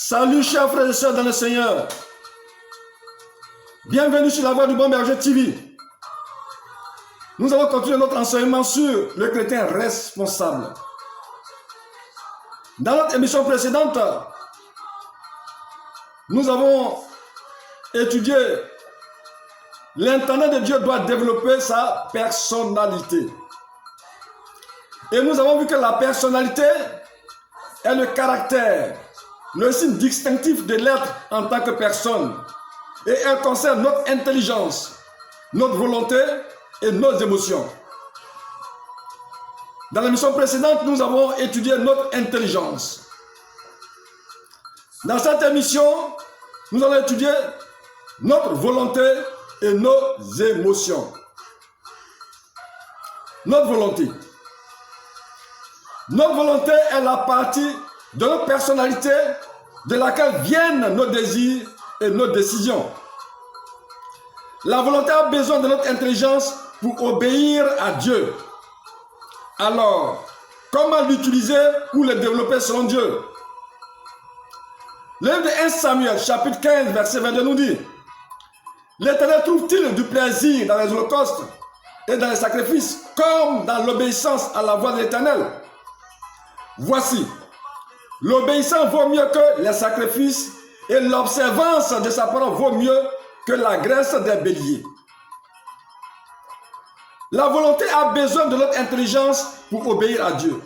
Salut chers frères et sœurs dans le Seigneur. Bienvenue sur la voie du bon berger TV. Nous allons continuer notre enseignement sur le chrétien responsable. Dans notre émission précédente, nous avons étudié l'intendant de Dieu doit développer sa personnalité. Et nous avons vu que la personnalité est le caractère, le signe distinctif de l'être en tant que personne. Et elle concerne notre intelligence, notre volonté et nos émotions. Dans l'émission précédente, nous avons étudié notre intelligence. Dans cette émission, nous allons étudier notre volonté et nos émotions. Notre volonté. Notre volonté est la partie de notre personnalité de laquelle viennent nos désirs et nos décisions. La volonté a besoin de notre intelligence pour obéir à Dieu. Alors, comment l'utiliser ou le développer selon Dieu? Le livre de 1 Samuel, chapitre 15, verset 22 nous dit: l'Éternel trouve-t-il du plaisir dans les holocaustes et dans les sacrifices, comme dans l'obéissance à la voix de l'Éternel? Voici, l'obéissance vaut mieux que les sacrifices et l'observance de sa parole vaut mieux que la graisse des béliers. La volonté a besoin de notre intelligence pour obéir à Dieu.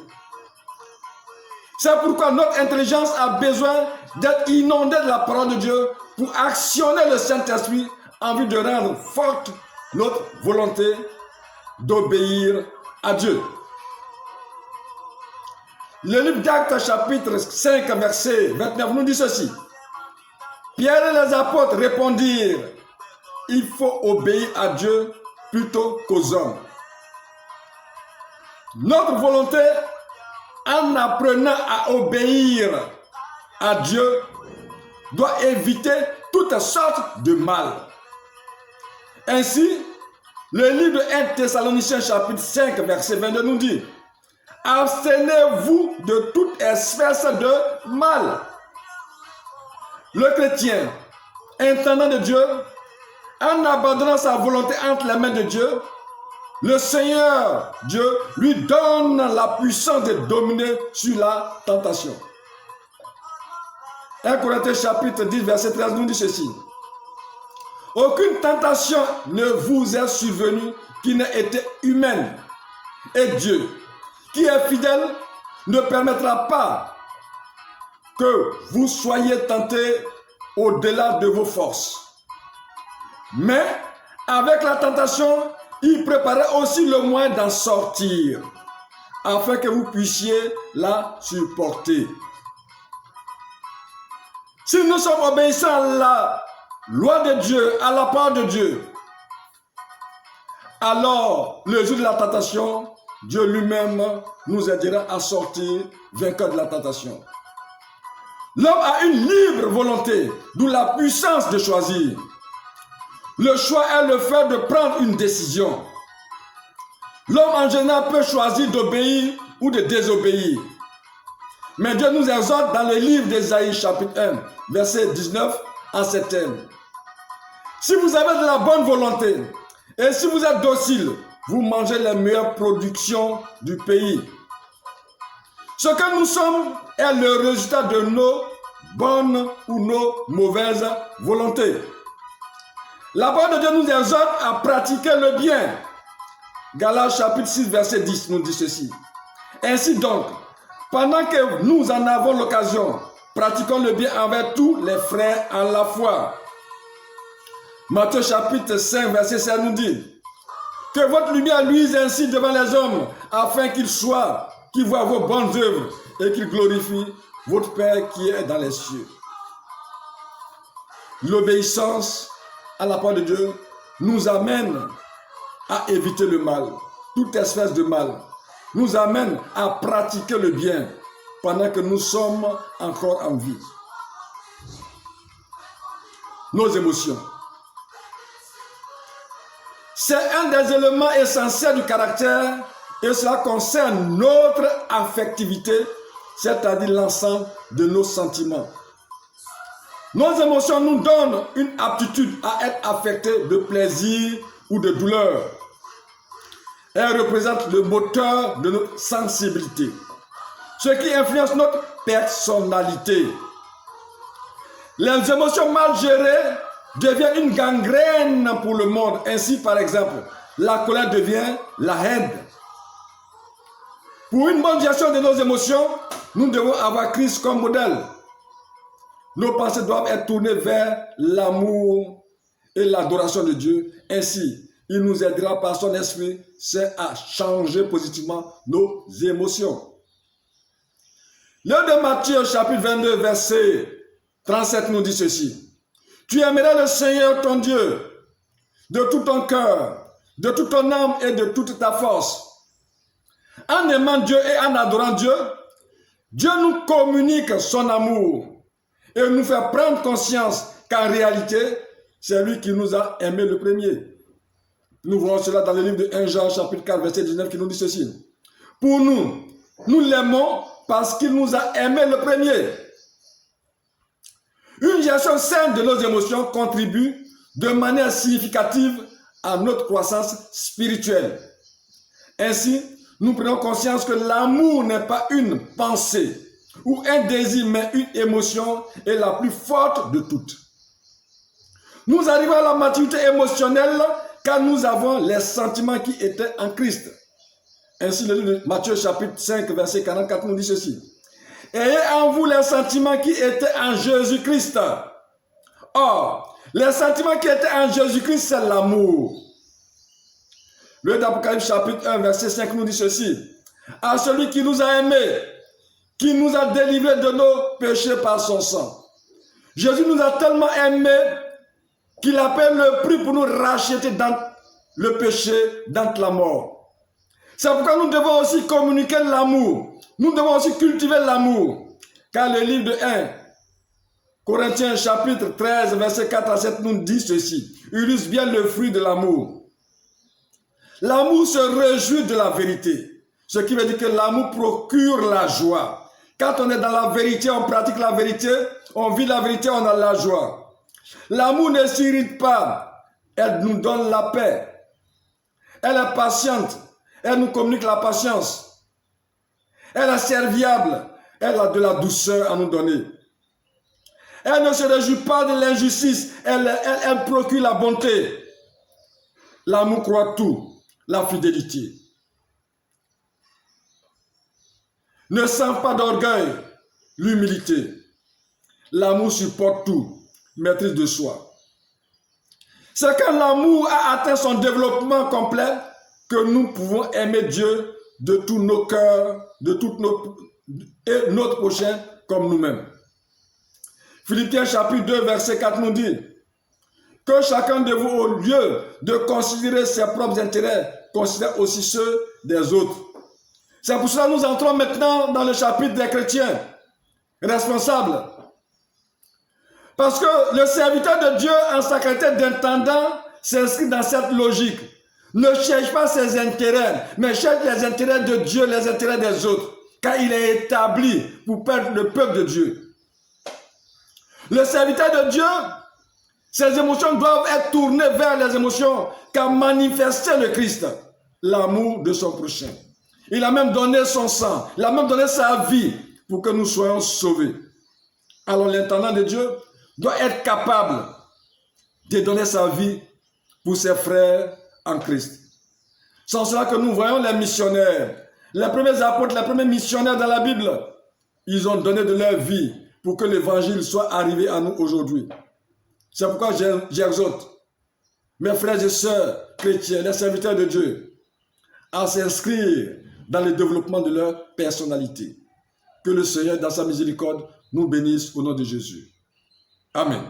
C'est pourquoi notre intelligence a besoin d'être inondée de la parole de Dieu pour actionner le Saint-Esprit en vue de rendre forte notre volonté d'obéir à Dieu. Le livre d'Actes chapitre 5 verset 29 nous dit ceci: Pierre et les apôtres répondirent: il faut obéir à Dieu plutôt qu'aux hommes. Notre volonté, en apprenant à obéir à Dieu, doit éviter toutes sortes de mal. Ainsi, le livre de 1 Thessaloniciens chapitre 5 verset 22 nous dit: abstenez-vous de toute espèce de mal. Le chrétien, intendant de Dieu, en abandonnant sa volonté entre les mains de Dieu, le Seigneur Dieu lui donne la puissance de dominer sur la tentation. 1 Corinthiens chapitre 10 verset 13 nous dit ceci: aucune tentation ne vous est survenue qui n'ait été humaine, et Dieu, qui est fidèle, ne permettra pas que vous soyez tentés au-delà de vos forces. Mais avec la tentation, il préparait aussi le moyen d'en sortir, afin que vous puissiez la supporter. Si nous sommes obéissants à la loi de Dieu, à la parole de Dieu, alors le jour de la tentation, Dieu lui-même nous aidera à sortir vainqueur de la tentation. L'homme a une libre volonté, d'où la puissance de choisir. Le choix est le fait de prendre une décision. L'homme en général peut choisir d'obéir ou de désobéir. Mais Dieu nous exhorte dans le livre d'Ésaïe chapitre 1, verset 19 en ces termes: si vous avez de la bonne volonté et si vous êtes docile, vous mangez les meilleures productions du pays. Ce que nous sommes est le résultat de nos bonnes ou nos mauvaises volontés. La parole de Dieu nous exhorte à pratiquer le bien. Galates chapitre 6 verset 10 nous dit ceci: ainsi donc, pendant que nous en avons l'occasion, pratiquons le bien envers tous les frères en la foi. Matthieu chapitre 5 verset 7 nous dit: que votre lumière luise ainsi devant les hommes, afin qu'ils voient vos bonnes œuvres et qu'ils glorifient votre Père qui est dans les cieux. L'obéissance à la parole de Dieu nous amène à éviter le mal, toute espèce de mal, nous amène à pratiquer le bien pendant que nous sommes encore en vie. Nos émotions. C'est un des éléments essentiels du caractère et cela concerne notre affectivité, c'est-à-dire l'ensemble de nos sentiments. Nos émotions nous donnent une aptitude à être affectés de plaisir ou de douleur. Elles représentent le moteur de notre sensibilité, ce qui influence notre personnalité. Les émotions mal gérées deviennent une gangrène pour le monde. Ainsi, par exemple, la colère devient la haine. Pour une bonne gestion de nos émotions, nous devons avoir Christ comme modèle. Nos pensées doivent être tournées vers l'amour et l'adoration de Dieu. Ainsi, il nous aidera par son esprit à changer positivement nos émotions. Le de Matthieu, chapitre 22, verset 37 nous dit ceci. Tu aimeras le Seigneur ton Dieu de tout ton cœur, de toute ton âme et de toute ta force. En aimant Dieu et en adorant Dieu, Dieu nous communique son amour et nous fait prendre conscience qu'en réalité, c'est lui qui nous a aimés le premier. Nous voyons cela dans le livre de 1 Jean, chapitre 4, verset 19, qui nous dit ceci. Pour nous, nous l'aimons parce qu'il nous a aimés le premier. Une gestion saine de nos émotions contribue de manière significative à notre croissance spirituelle. Ainsi, nous prenons conscience que l'amour n'est pas une pensée ou un désir, mais une émotion est la plus forte de toutes. Nous arrivons à la maturité émotionnelle car nous avons les sentiments qui étaient en Christ. Ainsi, le livre de Matthieu chapitre 5, verset 44 nous dit ceci. Ayez en vous les sentiments qui étaient en Jésus-Christ. Or, les sentiments qui étaient en Jésus-Christ, c'est l'amour. Le d'Apocalypse chapitre 1, verset 5 nous dit ceci. À celui qui nous a aimés, qui nous a délivrés de nos péchés par son sang. Jésus nous a tellement aimés qu'il a payé le prix pour nous racheter dans le péché, dans la mort. C'est pourquoi nous devons aussi communiquer l'amour. Nous devons aussi cultiver l'amour. Car le livre de 1 Corinthiens chapitre 13, verset 4 à 7 nous dit ceci. Illustre bien le fruit de l'amour. L'amour se réjouit de la vérité. Ce qui veut dire que l'amour procure la joie. Quand on est dans la vérité, on pratique la vérité, on vit la vérité, on a la joie. L'amour ne s'irrite pas. Elle nous donne la paix. Elle est patiente. Elle nous communique la patience. Elle est serviable. Elle a de la douceur à nous donner. Elle ne se réjouit pas de l'injustice. Elle procure la bonté. L'amour croit tout. La fidélité. Ne sent pas d'orgueil. L'humilité. L'amour supporte tout. Maîtrise de soi. C'est quand l'amour a atteint son développement complet que nous pouvons aimer Dieu de tous nos cœurs, et notre prochain comme nous-mêmes. Philippiens chapitre 2, verset 4 nous dit que chacun de vous, au lieu de considérer ses propres intérêts, considère aussi ceux des autres. C'est pour cela que nous entrons maintenant dans le chapitre des chrétiens responsables. Parce que le serviteur de Dieu en sa qualité d'intendant s'inscrit dans cette logique. Ne cherche pas ses intérêts, mais cherche les intérêts de Dieu, les intérêts des autres. Car il est établi pour perdre le peuple de Dieu. Le serviteur de Dieu, ses émotions doivent être tournées vers les émotions qu'a manifesté le Christ, l'amour de son prochain. Il a même donné son sang, il a même donné sa vie pour que nous soyons sauvés. Alors l'intendant de Dieu doit être capable de donner sa vie pour ses frères en Christ. Sans cela que nous voyons les missionnaires, les premiers apôtres, les premiers missionnaires dans la Bible, ils ont donné de leur vie pour que l'évangile soit arrivé à nous aujourd'hui. C'est pourquoi j'exhorte mes frères et sœurs chrétiens, les serviteurs de Dieu, à s'inscrire dans le développement de leur personnalité. Que le Seigneur, dans sa miséricorde, nous bénisse au nom de Jésus. Amen.